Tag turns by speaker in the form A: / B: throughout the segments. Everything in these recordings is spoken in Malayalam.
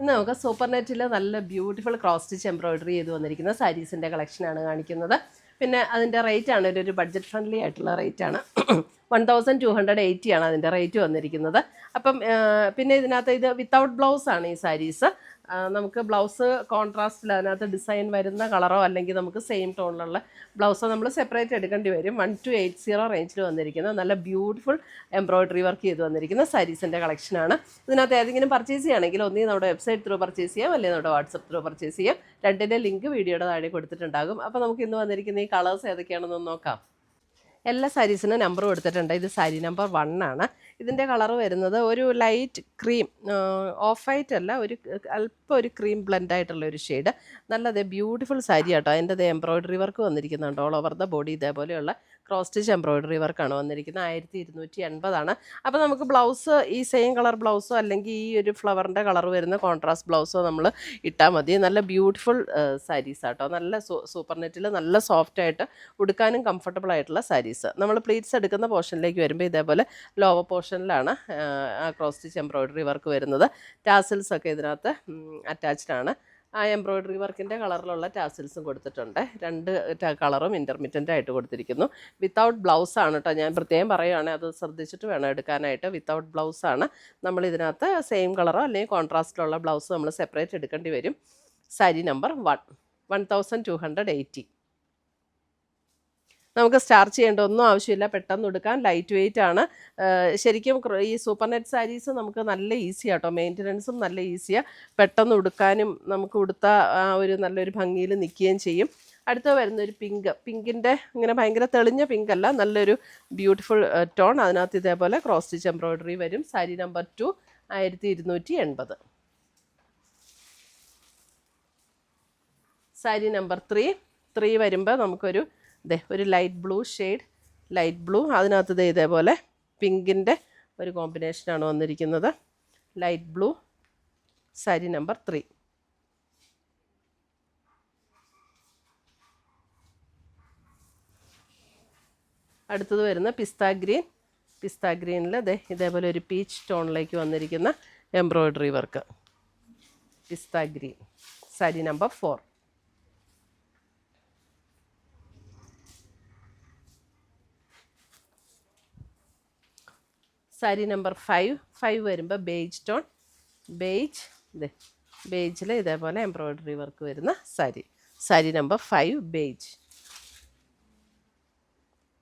A: ഇന്ന് നമുക്ക് സൂപ്പർ നെറ്റിൽ നല്ല ബ്യൂട്ടിഫുൾ ക്രോസ് സ്റ്റിച്ച് എംബ്രോയിഡറി ചെയ്ത് വന്നിരിക്കുന്ന സാരീസിൻ്റെ കളക്ഷനാണ് കാണിക്കുന്നത്. പിന്നെ അതിൻ്റെ റേറ്റ് ആണ് ഒരു ബഡ്ജറ്റ് ഫ്രണ്ട്ലി ആയിട്ടുള്ള റേറ്റ് ആണ്. 1280 ആണ് അതിൻ്റെ റേറ്റ് വന്നിരിക്കുന്നത്. അപ്പം പിന്നെ ഇതിനകത്ത് ഇത് വിത്തൗട്ട് ബ്ലൗസ് ആണ് ഈ സാരീസ്. നമുക്ക് ബ്ലൗസ് കോൺട്രാസ്റ്റിൽ അതിനകത്ത് ഡിസൈൻ വരുന്ന കളറോ അല്ലെങ്കിൽ നമുക്ക് സെയിം ടോണിലുള്ള ബ്ലൗസോ നമ്മൾ സെപ്പറേറ്റ് എടുക്കേണ്ടി വരും. 1280 റേഞ്ചിൽ വന്നിരിക്കുന്ന നല്ല ബ്യൂട്ടിഫുൾ എംബ്രോയിഡറി വർക്ക് ചെയ്ത് വന്നിരിക്കുന്ന സാരീസിൻ്റെ കളക്ഷനാണ്. ഇതിനകത്ത് ഏതെങ്കിലും പർച്ചേസ് ചെയ്യുകയാണെങ്കിൽ ഒന്നീ നമ്മുടെ വെബ്സൈറ്റ് ത്രൂ പർച്ചേസ് ചെയ്യാം, അല്ലെങ്കിൽ നമ്മുടെ വാട്സപ്പ് ത്രൂ പർച്ചേസ് ചെയ്യാം. രണ്ടിൻ്റെ ലിങ്ക് വീഡിയോയുടെ താഴെ കൊടുത്തിട്ടുണ്ടാകും. അപ്പോൾ നമുക്ക് ഇന്ന് വന്നിരിക്കുന്ന ഈ കളേഴ്സ് ഏതൊക്കെയാണെന്ന് നോക്കാം. എല്ലാ സാരീസിനും നമ്പർ കൊടുത്തിട്ടുണ്ട്. ഇത് സാരി നമ്പർ 1 ആണ്. ഇതിൻ്റെ കളർ വരുന്നത് ഒരു ലൈറ്റ് ക്രീം, ഓഫ് വൈറ്റ് അല്ല, അല്പം ഒരു ക്രീം ബ്ലെൻഡ് ആയിട്ടുള്ള ഒരു ഷെയ്ഡ്. നല്ലത് ബ്യൂട്ടിഫുൾ സാരി ആട്ടോ. അതിൻ്റെ എംബ്രോയിഡറി വർക്ക് വന്നിരിക്കുന്നുണ്ട്. ഓൾ ഓവർ ദ ബോഡി ഇതേപോലെയുള്ള ക്രോസ് സ്റ്റിച്ച് എംബ്രോയിഡറി വർക്കാണ് വന്നിരിക്കുന്നത്. 1280 ആണ്. അപ്പോൾ നമുക്ക് ബ്ലൗസ് ഈ സെയിം കളർ ബ്ലൗസോ അല്ലെങ്കിൽ ഈ ഒരു ഫ്ലവറിൻ്റെ കളർ വരുന്ന കോൺട്രാസ്റ്റ് ബ്ലൗസോ നമ്മൾ ഇട്ടാൽ മതി. നല്ല ബ്യൂട്ടിഫുൾ സാരീസ് ആട്ടോ. നല്ല സൂപ്പർ നെറ്റിൽ നല്ല സോഫ്റ്റായിട്ട് ഉടുക്കാനും കംഫർട്ടബിൾ ആയിട്ടുള്ള സാരീസ്. നമ്മൾ പ്ലീറ്റ്സ് എടുക്കുന്ന പോർഷനിലേക്ക് വരുമ്പോൾ ഇതേപോലെ ലോവർ പോർഷനിലാണ് ആ ക്രോസ് സ്റ്റിച്ച് എംബ്രോയിഡറി വർക്ക് വരുന്നത്. ടാസിൽസ് ഒക്കെ ഇതിനകത്ത് അറ്റാച്ച്ഡ് ആണ്. ആ എംബ്രോയിഡറി വർക്കിൻ്റെ കളറിലുള്ള ടാസിൽസും കൊടുത്തിട്ടുണ്ട്. 2 കളറും ഇൻ്റർമിറ്റൻ്റ് ആയിട്ട് കൊടുത്തിരിക്കുന്നു. വിത്തൗട്ട് ബ്ലൗസാണ് കേട്ടോ. ഞാൻ പ്രത്യേകം പറയുകയാണെങ്കിൽ അത് ശ്രദ്ധിച്ചിട്ട് വേണം എടുക്കാനായിട്ട്. വിത്തൗട്ട് ബ്ലൗസാണ്. നമ്മൾ ഇതിനകത്ത് സെയിം കളറോ അല്ലെങ്കിൽ കോൺട്രാസ്റ്റിലുള്ള ബ്ലൗസ് നമ്മൾ സെപ്പറേറ്റ് എടുക്കേണ്ടി വരും. സാരി നമ്പർ 1280. നമുക്ക് സ്റ്റാർച്ച് ചെയ്യേണ്ട ഒന്നും ആവശ്യമില്ല, പെട്ടെന്ന് എടുക്കാൻ. ലൈറ്റ് വെയിറ്റ് ആണ്. ശരിക്കും ഈ സൂപ്പർ നെറ്റ് സാരീസ് നമുക്ക് നല്ല ഈസി ആട്ടോ. മെയിൻ്റനൻസും നല്ല ഈസിയാണ്. പെട്ടെന്ന് ഉടുക്കാനും നമുക്ക് ഉടുത്ത ഒരു നല്ലൊരു ഭംഗിയിൽ നിൽക്കുകയും ചെയ്യും. അടുത്ത വരുന്നൊരു പിങ്കിൻ്റെ ഇങ്ങനെ ഭയങ്കര തെളിഞ്ഞ പിങ്ക് അല്ല, നല്ലൊരു ബ്യൂട്ടിഫുൾ ടോൺ. അതിനകത്ത് ഇതേപോലെ ക്രോസ് സ്റ്റിച്ച് എംബ്രോയിഡറി വരും. സാരി നമ്പർ 2 1280. സാരി നമ്പർ 3 വരുമ്പോൾ നമുക്കൊരു ഒരു light blue shade, light blue. അതിനകത്ത് ഇതേപോലെ പിങ്കിൻ്റെ ഒരു കോമ്പിനേഷനാണ് വന്നിരിക്കുന്നത്. Light blue. സാരി നമ്പർ 3. അടുത്തത് വരുന്ന പിസ്ത ഗ്രീൻ. പിസ്ത ഗ്രീനിൽ ഇതേപോലെ ഒരു പീച്ച് ടോണിലേക്ക് വന്നിരിക്കുന്ന എംബ്രോയിഡറി വർക്ക്. പിസ്ത green. Sari number 4. Sari number 5 വരുമ്പോൾ ബേജ് ടോൺ. ബേജിൽ ഇതേപോലെ എംബ്രോയിഡറി വർക്ക് വരുന്ന സാരി. Sari number 5 beige.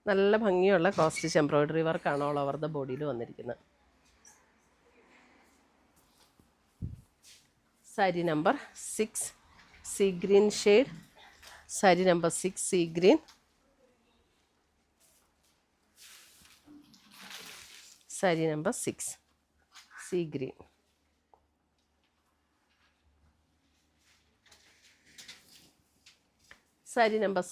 A: നല്ല ഭംഗിയുള്ള ക്രോസ് സ്റ്റിച്ച് എംബ്രോയിഡറി വർക്കാണ് ഓൾ ഓവർ ദ ബോഡിയിൽ വന്നിരിക്കുന്നത്. Sari number 6 see green shade. Sari number 6 see green. Sari number 6 see green. Sari number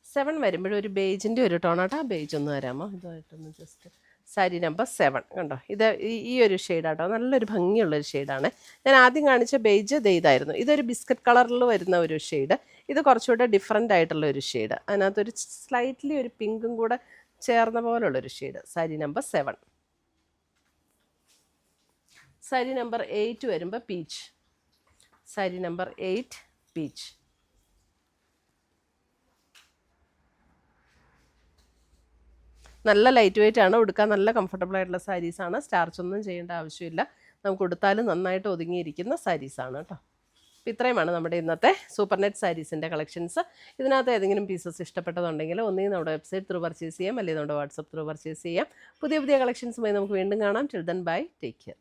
A: 7 വരുമ്പോഴും ഒരു ബേജിൻ്റെ ഒരു ടോണാട്ടോ. ആ ബേജ് ഒന്ന് തരാമോ? ഇതായിട്ടൊന്ന് ജസ്റ്റ്. സാരി നമ്പർ 7 കണ്ടോ. ഇത് ഈ ഒരു ഷെയ്ഡാട്ടോ. നല്ലൊരു ഭംഗിയുള്ളൊരു ഷെയ്ഡാണ്. ഞാൻ ആദ്യം കാണിച്ച ബേജ് ഇതായിരുന്നു. ഇതൊരു ബിസ്ക്കറ്റ് കളറിൽ വരുന്ന ഒരു ഷെയ്ഡ്. ഇത് കുറച്ചുകൂടെ ഡിഫറെൻ്റ് ആയിട്ടുള്ള ഒരു ഷെയ്ഡ്. അതിനകത്തൊരു സ്ലൈറ്റ്ലി ഒരു പിങ്കും കൂടെ ചേർന്ന പോലുള്ളൊരു shade. Sari number 7. Sari number 8 വരുമ്പോൾ പീച്ച്. Sari number 8 peach. നല്ല ലൈറ്റ് വെയിറ്റ് ആണ്. ഉടുക്കാൻ നല്ല കംഫർട്ടബിൾ ആയിട്ടുള്ള സാരീസാണ്. സ്റ്റാർച്ച് ഒന്നും ചെയ്യേണ്ട ആവശ്യമില്ല. നമുക്ക് ഉടുത്താലും നന്നായിട്ട് ഒതുങ്ങിയിരിക്കുന്ന സാരീസാണ് കേട്ടോ. അപ്പോൾ ഇത്രയുമാണ് നമ്മുടെ ഇന്നത്തെ സൂപ്പർ നെറ്റ് സാരീസിൻ്റെ കളക്ഷൻസ്. ഇതിനകത്ത് ഏതെങ്കിലും പീസസ് ഇഷ്ടപ്പെട്ടതുണ്ടെങ്കിൽ ഒന്നീ നമ്മുടെ വെബ്സൈറ്റ് ത്രൂ പർച്ചേസ് ചെയ്യാം, അല്ലെങ്കിൽ നമ്മുടെ വാട്സപ്പ് ത്രൂ പർച്ചേസ് ചെയ്യാം. പുതിയ കളക്ഷൻസുമായി നമുക്ക് വീണ്ടും കാണാം. Till then bye, take care.